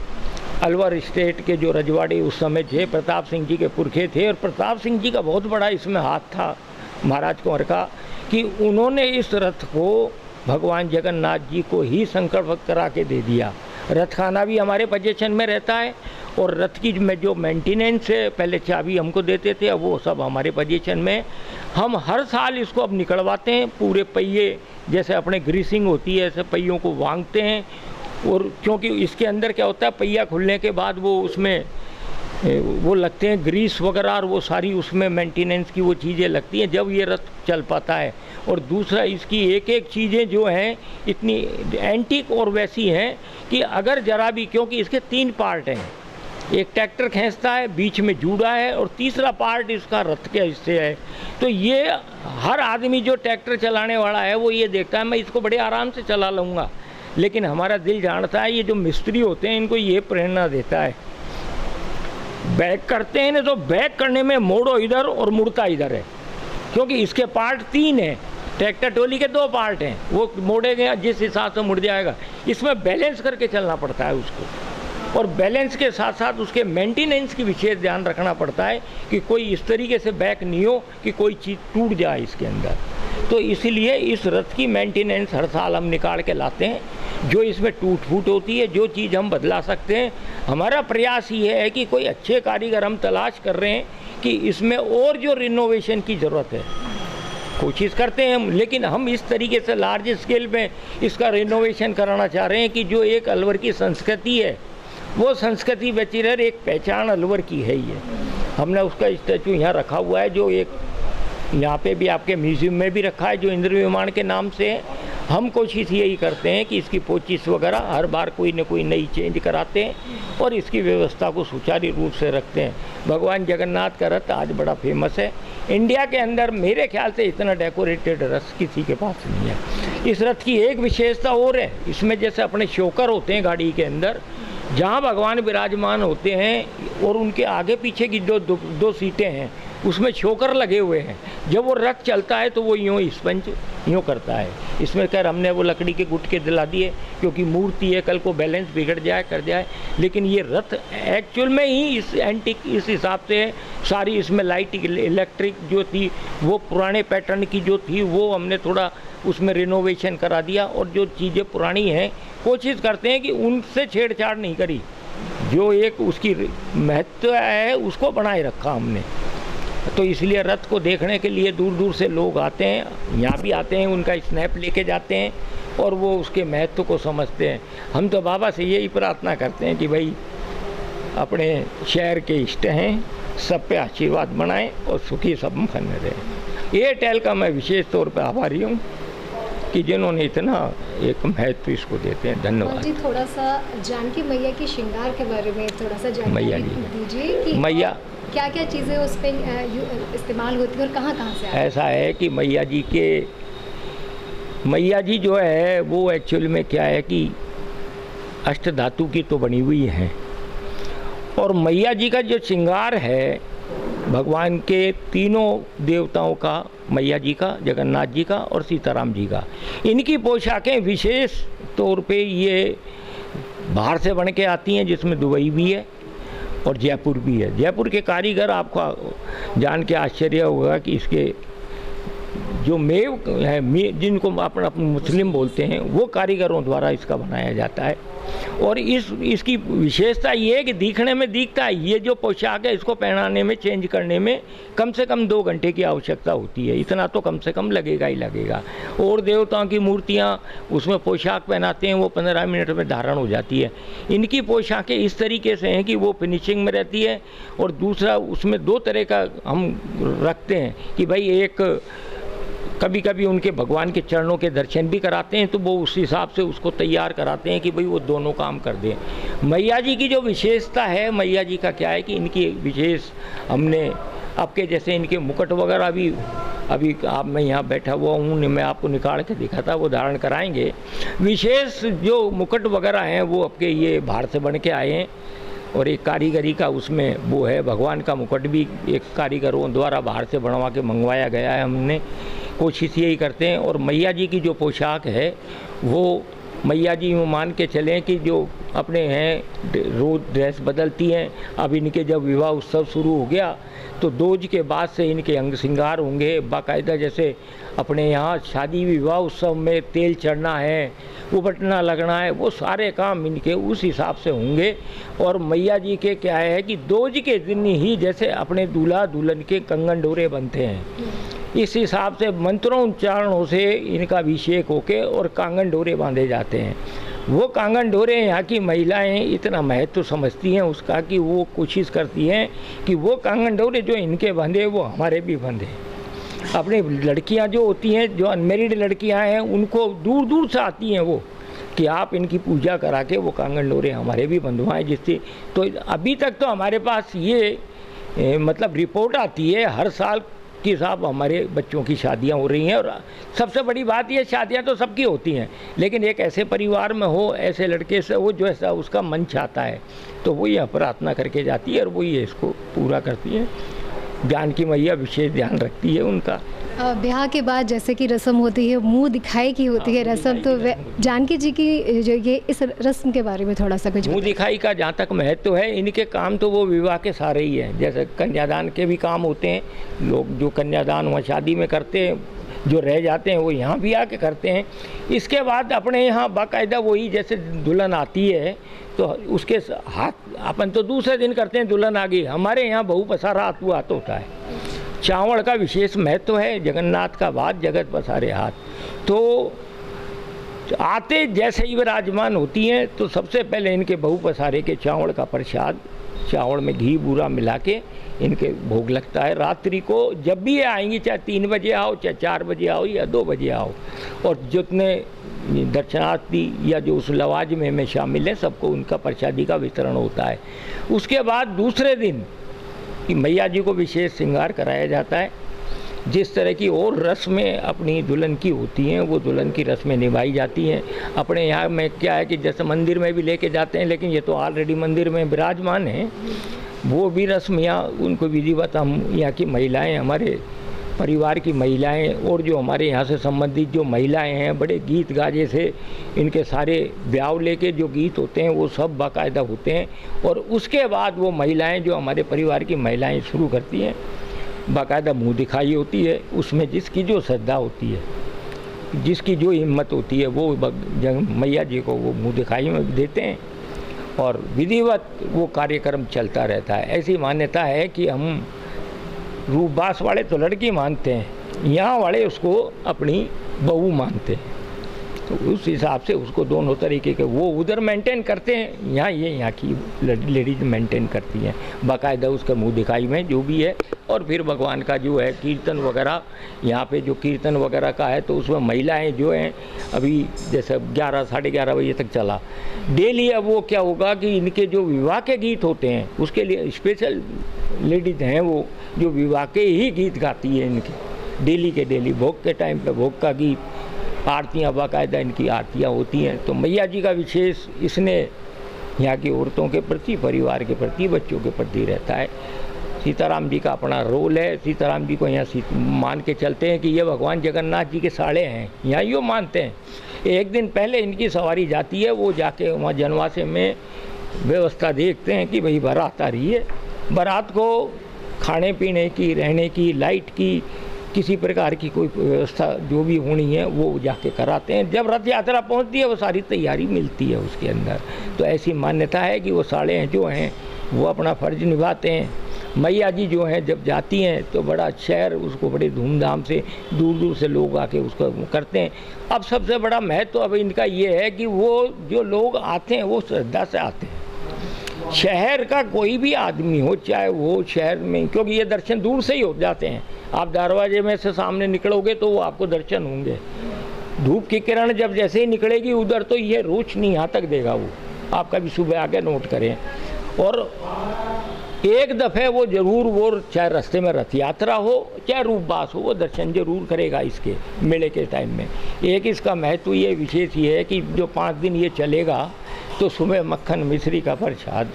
अलवर स्टेट के जो रजवाड़े उस समय थे, प्रताप सिंह जी के पुरखे थे, और प्रताप सिंह जी का बहुत बड़ा इसमें हाथ था महाराज कुंवर का, कि उन्होंने इस रथ को भगवान जगन्नाथ जी को ही संकल्प करा के दे दिया। रथ खाना भी हमारे पोजीशन में रहता है, और रथ की में जो मेंटेनेंस है, पहले चाबी हमको देते थे, अब वो सब हमारे पोजीशन में। हम हर साल इसको अब निकलवाते हैं, पूरे पहिए जैसे अपने ग्रीसिंग होती है ऐसे पहियों को वांगते हैं। और क्योंकि इसके अंदर क्या होता है, पहिया खुलने के बाद वो उसमें वो लगते हैं ग्रीस वगैरह, और वो सारी उसमें मेंटेनेंस की वो चीज़ें लगती हैं जब ये रथ चल पाता है। और दूसरा, इसकी एक एक चीज़ें जो हैं इतनी एंटीक और वैसी हैं कि अगर जरा भी, क्योंकि इसके 3 पार्ट हैं, एक ट्रैक्टर खींचता है, बीच में जूड़ा है, और तीसरा पार्ट इसका रथ के हिस्से है। तो ये हर आदमी जो ट्रैक्टर चलाने वाला है वो ये देखता है मैं इसको बड़े आराम से चला लूँगा, लेकिन हमारा दिल जानता है, ये जो मिस्त्री होते हैं इनको ये प्रेरणा देता है, बैक करते हैं ना तो बैक करने में मोड़ो इधर और मुड़ता इधर है, क्योंकि इसके पार्ट 3 हैं। ट्रैक्टर ट्रॉली के 2 पार्ट हैं, वो मोड़ेंगे जिस हिसाब से मुड़ जाएगा। इसमें बैलेंस करके चलना पड़ता है उसको, और बैलेंस के साथ साथ उसके मेंटेनेंस की विशेष ध्यान रखना पड़ता है कि कोई इस तरीके से बैक नहीं हो कि कोई चीज़ टूट जाए इसके अंदर। तो इसीलिए इस रथ की मेंटेनेंस हर साल हम निकाल के लाते हैं। जो इसमें टूट फूट होती है, जो चीज़ हम बदला सकते हैं, हमारा प्रयास ये है कि कोई अच्छे कारीगर हम तलाश कर रहे हैं कि इसमें और जो रिनोवेशन की ज़रूरत है कोशिश करते हैं हम। लेकिन हम इस तरीके से लार्ज स्केल में इसका रिनोवेशन कराना चाह रहे हैं कि जो एक अलवर की संस्कृति है वो संस्कृति बची रहे, एक पहचान अलवर की है। ये हमने उसका स्टैचू यहाँ रखा हुआ है, जो एक यहाँ पे भी आपके म्यूज़ियम में भी रखा है, जो इंद्र विमान के नाम से है। हम कोशिश यही करते हैं कि इसकी पोचिस वगैरह हर बार कोई न कोई नई चेंज कराते हैं और इसकी व्यवस्था को सुचारू रूप से रखते हैं। भगवान जगन्नाथ का रथ आज बड़ा फेमस है इंडिया के अंदर। मेरे ख्याल से इतना डेकोरेटेड रथ किसी के पास नहीं है। इस रथ की एक विशेषता और है, इसमें जैसे अपने शोकर होते हैं गाड़ी के अंदर, जहाँ भगवान विराजमान होते हैं और उनके आगे पीछे की दो सीटें हैं, उसमें शोकर लगे हुए हैं। जब वो रथ चलता है तो वो यूँ स्पंज यूँ करता है। इसमें खैर हमने वो लकड़ी के गुटके दिला दिए क्योंकि मूर्ति है, कल को बैलेंस बिगड़ जाए कर जाए। लेकिन ये रथ एक्चुअल में ही इस एंटिक इस हिसाब से सारी इसमें लाइट इलेक्ट्रिक जो थी वो पुराने पैटर्न की जो थी वो हमने थोड़ा उसमें रिनोवेशन करा दिया। और जो चीज़ें पुरानी हैं कोशिश करते हैं कि उनसे छेड़छाड़ नहीं करी, जो एक उसकी महत्व है उसको बनाए रखा हमने। तो इसलिए रथ को देखने के लिए दूर दूर से लोग आते हैं, यहाँ भी आते हैं, उनका स्नैप लेके जाते हैं और वो उसके महत्व को समझते हैं। हम तो बाबा से यही प्रार्थना करते हैं कि भाई अपने शहर के इष्ट हैं, सब पे आशीर्वाद बनाएं और सुखी सब बने रहें। एयरटेल का मैं विशेष तौर पर आभारी हूँ कि जिन्होंने इतना एक महत्व इसको देते हैं। धन्यवाद
जी। थोड़ा सा जानकी मैया की श्रृंगार के बारे में थोड़ा सा
मैया
जानकारी
जी
दीजिए कि
मैया
क्या क्या चीज़ें उस पर इस्तेमाल होती है और कहाँ कहाँ से आती है?
ऐसा है कि मैया जी जो है वो एक्चुअल में क्या है कि अष्ट धातु की तो बनी हुई हैं, और मैया जी का जो श्रृंगार है भगवान के तीनों देवताओं का, मैया जी का, जगन्नाथ जी का और सीताराम जी का, इनकी पोशाकें विशेष तौर पे ये बाहर से बन के आती हैं, जिसमें दुबई भी है और जयपुर भी है। जयपुर के कारीगर आपको जान के आश्चर्य होगा कि इसके जो मेव है, जिनको अपना मुस्लिम बोलते हैं, वो कारीगरों द्वारा इसका बनाया जाता है। और इसकी विशेषता ये है कि दिखने में दिखता है, ये जो पोशाक है इसको पहनाने में, चेंज करने में कम से कम 2 घंटे की आवश्यकता होती है, इतना तो कम से कम लगेगा ही लगेगा। और देवताओं की मूर्तियाँ उसमें पोशाक पहनाते हैं, वो 15 मिनट में धारण हो जाती है। इनकी पोशाकें इस तरीके से हैं कि वो फिनिशिंग में रहती है, और दूसरा उसमें 2 तरह का हम रखते हैं कि भाई एक कभी कभी उनके भगवान के चरणों के दर्शन भी कराते हैं, तो वो उस हिसाब से उसको तैयार कराते हैं कि भाई वो दोनों काम कर दें। मैया जी की जो विशेषता है, मैया जी का क्या है कि इनकी विशेष हमने आपके जैसे इनके मुकुट वगैरह अभी आप मैं यहाँ बैठा हुआ हूँ, मैं आपको निकाल के दिखाता, वो धारण कराएंगे। विशेष जो मुकुट वगैरह हैं वो आपके ये बाहर से बन के आए हैं, और एक कारीगरी का उसमें वो है, भगवान का मुकुट भी एक कारीगरों द्वारा बाहर से बनवा के मंगवाया गया है। हमने कोशिश यही करते हैं। और मैया जी की जो पोशाक है वो मैया जी यूँ मान के चलें कि जो अपने हैं रोज़ ड्रेस बदलती हैं। अब इनके जब विवाह उत्सव शुरू हो गया तो दोज के बाद से इनके अंग श्रृंगार होंगे बाकायदा, जैसे अपने यहाँ शादी विवाह उत्सव में तेल चढ़ना है, उपटना लगना है, वो सारे काम इनके उस हिसाब से होंगे। और मैया जी के क्या है कि दोज के दिन ही जैसे अपने दूल्हा दुल्हन के कंगन डोरे बनते हैं, इस हिसाब से मंत्रों उच्चारणों से इनका अभिषेक होके और कांगन डोरे बांधे जाते हैं। वो कांगन डोरे यहाँ की महिलाएं इतना महत्व समझती हैं उसका कि वो कोशिश करती हैं कि वो कांगन डोरे जो इनके बंधे वो हमारे भी बंधे। अपनी लड़कियाँ जो होती हैं, जो अनमेरिड लड़कियाँ हैं, उनको दूर दूर से आती हैं वो कि आप इनकी पूजा करा के वो कांगन डोरे हमारे भी बंधवाएँ, जिससे तो अभी तक तो हमारे पास ये मतलब रिपोर्ट आती है हर साल कि साहब हमारे बच्चों की शादियां हो रही हैं। और सबसे बड़ी बात ये, शादियां तो सबकी होती हैं, लेकिन एक ऐसे परिवार में हो, ऐसे लड़के से हो जो ऐसा उसका मन चाहता है, तो वो ये प्रार्थना करके जाती है और वो ये इसको पूरा करती है। जानकी मैया विशेष ध्यान रखती है उनका।
ब्याह के बाद जैसे कि रस्म होती है, मुंह दिखाई की होती है रस्म, तो जानकी जी की जो ये इस रस्म के बारे में थोड़ा सा कुछ
मुंह दिखाई का जहाँ तक महत्व है, इनके काम तो वो विवाह के सारे ही हैं। जैसे कन्यादान के भी काम होते हैं, लोग जो कन्यादान वहाँ शादी में करते हैं, जो रह जाते हैं वो यहाँ भी आके करते हैं। इसके बाद अपने यहाँ बाकायदा वही जैसे दुल्हन आती है तो उसके हाथ अपन तो दूसरे दिन करते हैं, दुल्हन आ गई, हमारे यहाँ बहु पसारा हाथ हुआ तो होता है। चावड़ का विशेष महत्व है, जगन्नाथ का बाद जगत पसारे हाथ। तो आते जैसे ही विराजमान होती हैं तो सबसे पहले इनके बहु पसारे के चावड़ का प्रसाद, चावड़ में घी बूरा मिला के इनके भोग लगता है। रात्रि को जब भी ये आएंगी, चाहे 3 बजे आओ, चाहे 4 बजे आओ या 2 बजे आओ, और जितने दर्शनार्थी या जो उस लवाजमे में शामिल हैं सबको उनका प्रसादी का वितरण होता है। उसके बाद दूसरे दिन कि मैया जी को विशेष श्रृंगार कराया जाता है। जिस तरह की और रस्में अपनी दुल्हन की होती हैं वो दुल्हन की रस्में निभाई जाती हैं। अपने यहाँ में क्या है कि जैसे मंदिर में भी लेके जाते हैं, लेकिन ये तो ऑलरेडी मंदिर में विराजमान हैं, वो भी रस्म यहाँ उनको विधिवत हम यहाँ की महिलाएं, हमारे परिवार की महिलाएं और जो हमारे यहाँ से संबंधित जो महिलाएं हैं, बड़े गीत गाजे से इनके सारे ब्याह लेके जो गीत होते हैं वो सब बाकायदा होते हैं। और उसके बाद वो महिलाएं जो हमारे परिवार की महिलाएं शुरू करती हैं, बाकायदा मुंह दिखाई होती है। उसमें जिसकी जो श्रद्धा होती है, जिसकी जो हिम्मत होती है, वो मैया जी को वो मुंह दिखाई में देते हैं और विधिवत वो कार्यक्रम चलता रहता है। ऐसी मान्यता है कि हम रूपबास वाले तो लड़की मानते हैं, यहाँ वाले उसको अपनी बहू मानते हैं। उस हिसाब से उसको दोनों तरीके के वो उधर मेंटेन करते हैं, यहाँ की लेडीज मेंटेन करती हैं बाकायदा उसका मुंह दिखाई में जो भी है। और फिर भगवान का जो है कीर्तन वगैरह, यहाँ पे जो कीर्तन वगैरह का है तो उसमें महिलाएं जो हैं अभी जैसे 11 साढ़े 11 बजे तक चला डेली। अब वो क्या होगा कि इनके जो विवाह के गीत होते हैं उसके लिए स्पेशल लेडीज हैं वो जो विवाह के ही गीत गाती है इनके डेली के डेली। भोग के टाइम पे भोग का गीत, आरतियाँ बाकायदा इनकी आरतियाँ होती हैं। तो मैया जी का विशेष इसने यहाँ की औरतों के प्रति, परिवार के प्रति, बच्चों के प्रति रहता है। सीताराम जी का अपना रोल है। सीताराम जी को यहाँ मान के चलते हैं कि ये भगवान जगन्नाथ जी के साड़े हैं, यहाँ यो मानते हैं। एक दिन पहले इनकी सवारी जाती है, वो जाके वहाँ जनवासे में व्यवस्था देखते हैं कि भाई बारात आ रही है। बारात को खाने पीने की, रहने की, लाइट की, किसी प्रकार की कोई व्यवस्था जो भी होनी है वो जाके कराते हैं। जब रथ यात्रा पहुंचती है वो सारी तैयारी मिलती है उसके अंदर। तो ऐसी मान्यता है कि वो साड़े हैं जो हैं वो अपना फ़र्ज निभाते हैं। मैया जी जो हैं जब जाती हैं तो बड़ा शहर उसको बड़े धूमधाम से, दूर दूर से लोग आके उसको करते हैं। अब सबसे बड़ा महत्व अब इनका ये है कि वो जो लोग आते हैं वो श्रद्धा से आते हैं। शहर का कोई भी आदमी हो, चाहे वो शहर में, क्योंकि ये दर्शन दूर से ही हो जाते हैं। आप दरवाजे में से सामने निकलोगे तो वो आपको दर्शन होंगे। धूप की किरण जब जैसे ही निकलेगी उधर तो ये रोशनी यहाँ तक देगा। वो आप कभी सुबह आके नोट करें। और एक दफ़े वो ज़रूर, वो चाहे रास्ते में रथ यात्रा हो चाहे रूपबास हो, वो दर्शन जरूर करेगा इसके मेले के टाइम में। एक इसका महत्व ये विशेष ये है कि जो 5 दिन ये चलेगा तो सुबह मक्खन मिश्री का प्रसाद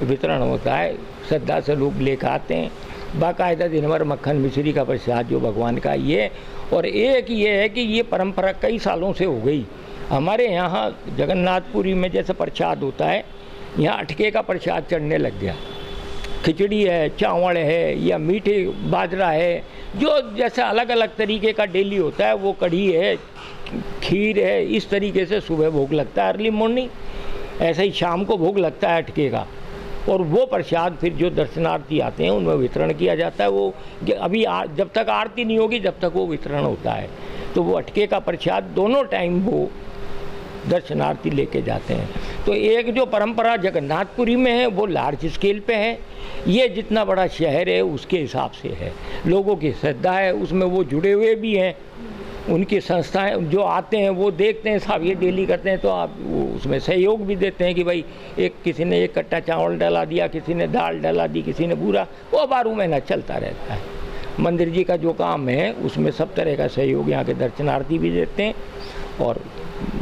वितरण होता है। श्रद्धा से लोग लेकर आते हैं बाकायदा दिन भर मक्खन मिश्री का प्रसाद जो भगवान का ये। और एक ये है कि ये परंपरा कई सालों से हो गई हमारे यहाँ जगन्नाथपुरी में। जैसे प्रसाद होता है यहाँ अटके का प्रसाद चढ़ने लग गया। खिचड़ी है, चावल है या मीठे बाजरा है, जो जैसे अलग अलग तरीके का डेली होता है, वो कढ़ी है, खीर है, इस तरीके से सुबह भोग लगता है अर्ली मॉर्निंग। ऐसे ही शाम को भोग लगता है अटके का। और वो प्रसाद फिर जो दर्शनार्थी आते हैं उनमें वितरण किया जाता है। वो अभी जब तक आरती नहीं होगी जब तक वो वितरण होता है। तो वो अटके का प्रसाद दोनों टाइम वो दर्शनार्थी लेके जाते हैं। तो एक जो परंपरा जगन्नाथपुरी में है वो लार्ज स्केल पे है। ये जितना बड़ा शहर है उसके हिसाब से है, लोगों की श्रद्धा है उसमें, वो जुड़े हुए भी हैं। उनकी संस्थाएं जो आते हैं वो देखते हैं साहब ये डेली करते हैं तो आप वो उसमें सहयोग भी देते हैं कि भाई एक किसी ने एक कट्टा चावल डाला दिया, किसी ने दाल डाला दी, किसी ने बूरा, वो 12 महीना चलता रहता है। मंदिर जी का जो काम है उसमें सब तरह का सहयोग यहाँ के दर्शनार्थी भी देते हैं और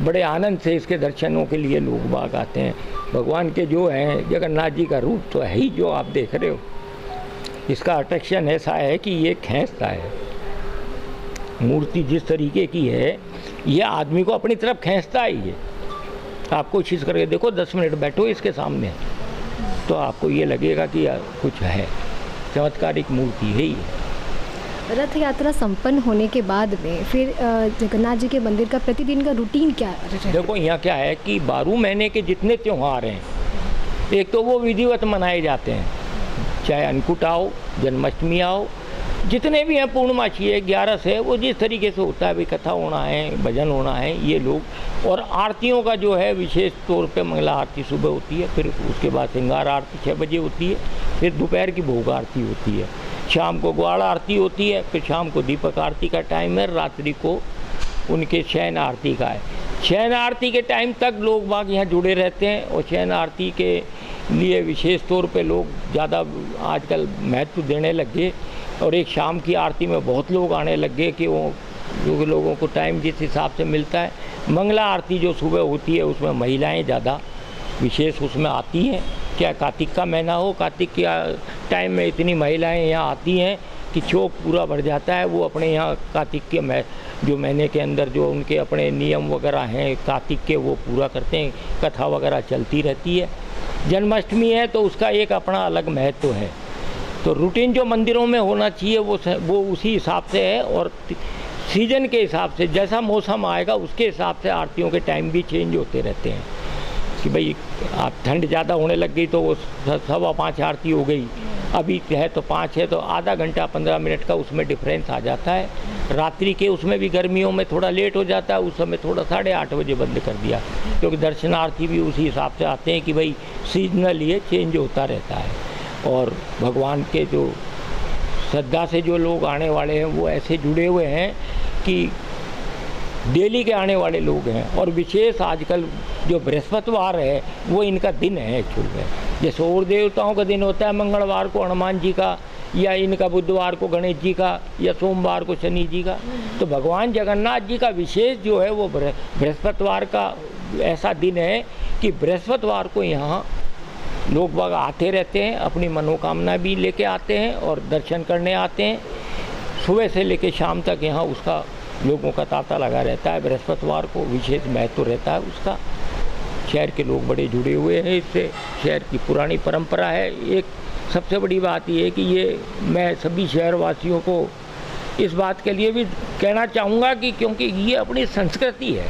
बड़े आनंद से इसके दर्शनों के लिए लोग बाग आते हैं। भगवान के जो हैं जगन्नाथ जी का रूप तो है ही जो आप देख रहे हो। इसका अट्रैक्शन ऐसा है कि ये खींचता है। मूर्ति जिस तरीके की है ये आदमी को अपनी तरफ खींचता ही है। आप कोशिश करके देखो, 10 मिनट बैठो इसके सामने तो आपको ये लगेगा कि कुछ है, चमत्कारिक मूर्ति है ये।
रथ यात्रा संपन्न होने के बाद में फिर जगन्नाथ जी के मंदिर का प्रतिदिन का रूटीन क्या है?
देखो यहाँ क्या है कि 12 महीने के जितने त्यौहार हैं, एक तो वो विधिवत मनाए जाते हैं, चाहे अन्नकूट आओ, जन्माष्टमी आओ, जितने भी हैं, पूर्णमासी है 11 से, वो जिस तरीके से होता है, भी कथा होना है, भजन होना है, ये लोग। और आरतियों का जो है विशेष तौर पे मंगला आरती सुबह होती है, फिर उसके बाद श्रृंगार आरती 6 बजे होती है, फिर दोपहर की भोग आरती होती है, शाम को ग्वाड़ आरती होती है, फिर शाम को दीपक आरती का टाइम है, रात्रि को उनके शयन आरती का है। शयन आरती के टाइम तक लोग बाग यहाँ जुड़े रहते हैं और शयन आरती के लिए विशेष तौर पे लोग ज़्यादा आजकल महत्व देने लगे और एक शाम की आरती में बहुत लोग आने लगे कि वो जो लोगों को टाइम जिस हिसाब से मिलता है। मंगला आरती जो सुबह होती है उसमें महिलाएं ज़्यादा विशेष उसमें आती हैं, चाहे कार्तिक का महीना हो, कार्तिक के टाइम में इतनी महिलाएं यहाँ आती हैं कि चौक पूरा भर जाता है। वो अपने यहाँ कार्तिक के जो महीने के अंदर जो उनके अपने नियम वगैरह हैं कार्तिक के वो पूरा करते हैं, कथा वगैरह चलती रहती है। जन्माष्टमी है तो उसका एक अपना अलग महत्व है। तो रूटीन जो मंदिरों में होना चाहिए वो उसी हिसाब से है और सीजन के हिसाब से जैसा मौसम आएगा उसके हिसाब से आरतियों के टाइम भी चेंज होते रहते हैं कि भाई आप ठंड ज़्यादा होने लग गई तो वो 5:15 आरती हो गई, अभी है तो 5 है तो आधा घंटा 15 मिनट का उसमें डिफरेंस आ जाता है। रात्रि के उसमें भी गर्मियों में थोड़ा लेट हो जाता है, उस समय थोड़ा 8:30 बजे बंद कर दिया, क्योंकि दर्शनार्थी भी उसी हिसाब से आते हैं कि भाई सीजनल ये चेंज होता रहता है। और भगवान के जो श्रद्धा से जो लोग आने वाले हैं वो ऐसे जुड़े हुए हैं कि डेली के आने वाले लोग हैं। और विशेष आजकल जो बृहस्पतिवार है वो इनका दिन है एक्चुअल में। जैसे और देवताओं का दिन होता है मंगलवार को हनुमान जी का, या इनका बुधवार को गणेश जी का, या सोमवार को शनि जी का, तो भगवान जगन्नाथ जी का विशेष जो है वो बृहस्पतिवार का ऐसा दिन है कि बृहस्पतिवार को यहाँ लोग बाग आते रहते हैं, अपनी मनोकामना भी लेके आते हैं और दर्शन करने आते हैं। सुबह से लेके शाम तक यहाँ उसका लोगों का तांता लगा रहता है। बृहस्पतिवार को विशेष महत्व रहता है उसका। शहर के लोग बड़े जुड़े हुए हैं इससे, शहर की पुरानी परंपरा है। एक सबसे बड़ी बात ये है कि ये मैं सभी शहरवासियों को इस बात के लिए भी कहना चाहूँगा कि क्योंकि ये अपनी संस्कृति है,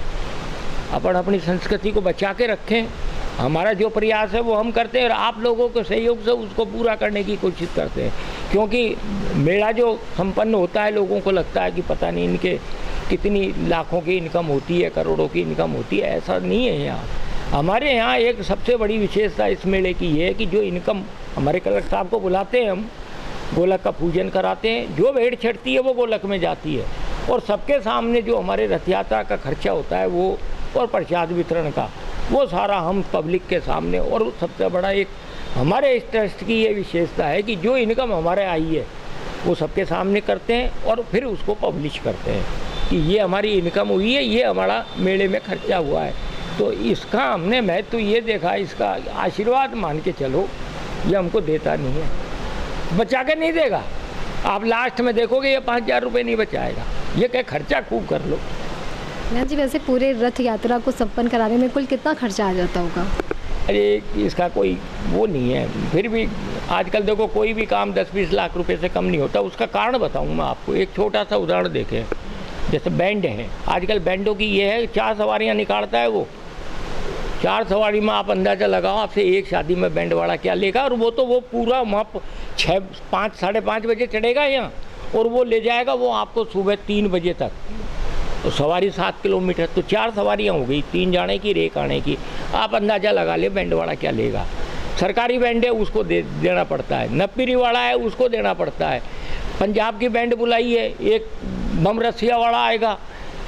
अपन अपनी संस्कृति को बचा के रखें। हमारा जो प्रयास है वो हम करते हैं और आप लोगों के सहयोग से उसको पूरा करने की कोशिश करते हैं। क्योंकि मेला जो संपन्न होता है लोगों को लगता है कि पता नहीं इनके कितनी लाखों की इनकम होती है, करोड़ों की इनकम होती है, ऐसा नहीं है यहाँ। हमारे यहाँ एक सबसे बड़ी विशेषता इस मेले की ये है कि जो इनकम हमारे कलेक्टर साहब को बुलाते हैं, हम गोलक का पूजन कराते हैं, जो भेंट छटती है वो गोलक में जाती है और सबके सामने जो हमारे रथ यात्रा का खर्चा होता है वो और प्रसाद वितरण का वो सारा हम पब्लिक के सामने। और सबसे बड़ा एक हमारे इस ट्रस्ट की ये विशेषता है कि जो इनकम हमारे आई है वो सबके सामने करते हैं और फिर उसको पब्लिश करते हैं कि ये हमारी इनकम हुई है, ये हमारा मेले में खर्चा हुआ है। तो इसका हमने महत्व तो ये देखा, इसका आशीर्वाद मान के चलो, ये हमको देता नहीं है, बचा के नहीं देगा। आप लास्ट में देखोगे ये 5,000 रुपये नहीं बचाएगा, ये क्या खर्चा खूब कर लो।
जी वैसे पूरे रथ यात्रा को संपन्न कराने में कुल कितना खर्चा आ जाता होगा?
अरे इसका कोई वो नहीं है, फिर भी आजकल देखो कोई भी काम 10-20 लाख रुपए से कम नहीं होता। उसका कारण बताऊँ मैं आपको, एक छोटा सा उदाहरण देखें। जैसे बैंड है, आजकल बैंडों की ये है 4 सवारियाँ निकालता है वो, 4 सवारी में आप अंदाज़ा लगाओ आपसे एक शादी में बैंड वाला क्या लेगा। और वो तो वो पूरा वहाँ 5, 5:30 बजे चढ़ेगा यहाँ और वो ले जाएगा वो आपको सुबह 3 बजे तक। तो सवारी 7 किलोमीटर, तो 4 सवारियाँ हो गई, 3 जाने की, 1 आने की। आप अंदाज़ा लगा ले बैंड वाला क्या लेगा। सरकारी बैंड है उसको देना पड़ता है, नप्पीरी वाला है उसको देना पड़ता है, पंजाब की बैंड बुलाई है, एक बम रसिया वाला आएगा,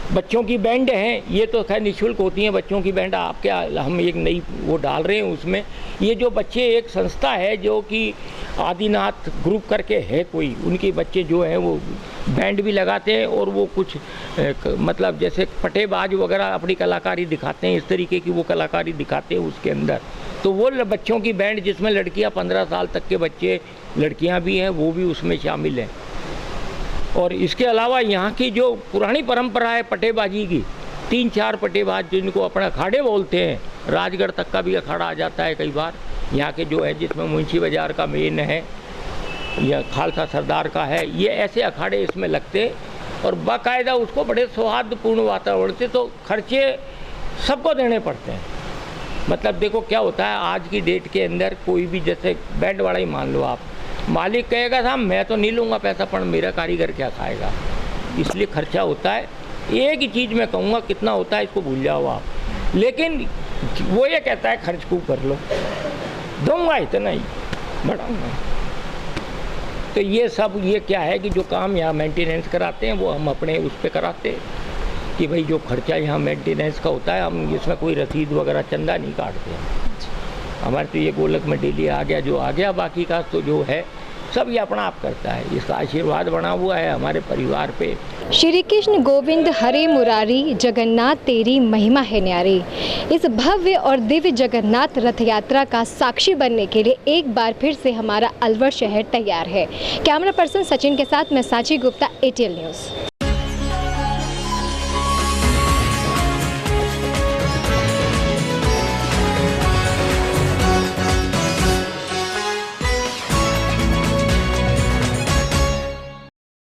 बच्चों की बैंड हैं, ये तो खैर निःशुल्क होती हैं बच्चों की बैंड। आपके हम एक नई वो डाल रहे हैं उसमें। ये जो बच्चे, एक संस्था है जो कि आदिनाथ ग्रुप करके है कोई, उनके बच्चे जो हैं वो बैंड भी लगाते हैं और वो कुछ मतलब जैसे पटेबाज वगैरह अपनी कलाकारी दिखाते हैं, इस तरीके की वो कलाकारी दिखाते हैं उसके अंदर। तो वो बच्चों की बैंड जिसमें लड़कियां 15 साल तक के बच्चे, लड़कियां भी हैं, वो भी उसमें शामिल हैं। और इसके अलावा यहाँ की जो पुरानी परंपरा है पटेबाजी की, 3-4 पटेबाज जिनको अपना अखाड़े बोलते हैं, राजगढ़ तक का भी अखाड़ा आ जाता है कई बार यहाँ के जो है, जिसमें मुंशी बाजार का मेन है या खालसा सरदार का है, ये ऐसे अखाड़े इसमें लगते और बाकायदा उसको बड़े सौहार्दपूर्ण वातावरण से, तो खर्चे सबको देने पड़ते हैं। मतलब देखो क्या होता है आज की डेट के अंदर, कोई भी जैसे बैंड वाला ही मान लो आप, मालिक कहेगा साहब मैं तो नहीं लूँगा पैसा, पर मेरा कारीगर क्या खाएगा, इसलिए खर्चा होता है। एक ही चीज़ मैं कहूँगा कितना होता है इसको भूल जाओ आप, लेकिन वो ये कहता है खर्च खूब कर लो, दूंगा इतना ही, बढ़ाऊँगा। तो ये सब ये क्या है कि जो काम यहाँ मेंटेनेंस कराते हैं वो हम अपने उस पर कराते हैं कि भाई जो खर्चा यहाँ मेंटेनेंस का होता है, हम इसमें कोई रसीद वगैरह चंदा नहीं काटते हैं। हमारे तो ये गोलक में डेली आ गया जो आ गया, बाकी का तो जो है सब ये अपना आप करता है। इसका आशीर्वाद बना हुआ है हमारे परिवार पे।
श्री कृष्ण गोविंद हरे मुरारी, जगन्नाथ तेरी महिमा है न्यारी। इस भव्य और दिव्य जगन्नाथ रथ यात्रा का साक्षी बनने के लिए एक बार फिर से हमारा अलवर शहर तैयार है। कैमरा पर्सन सचिन के साथ मैं सांची गुप्ता, ATL न्यूज़।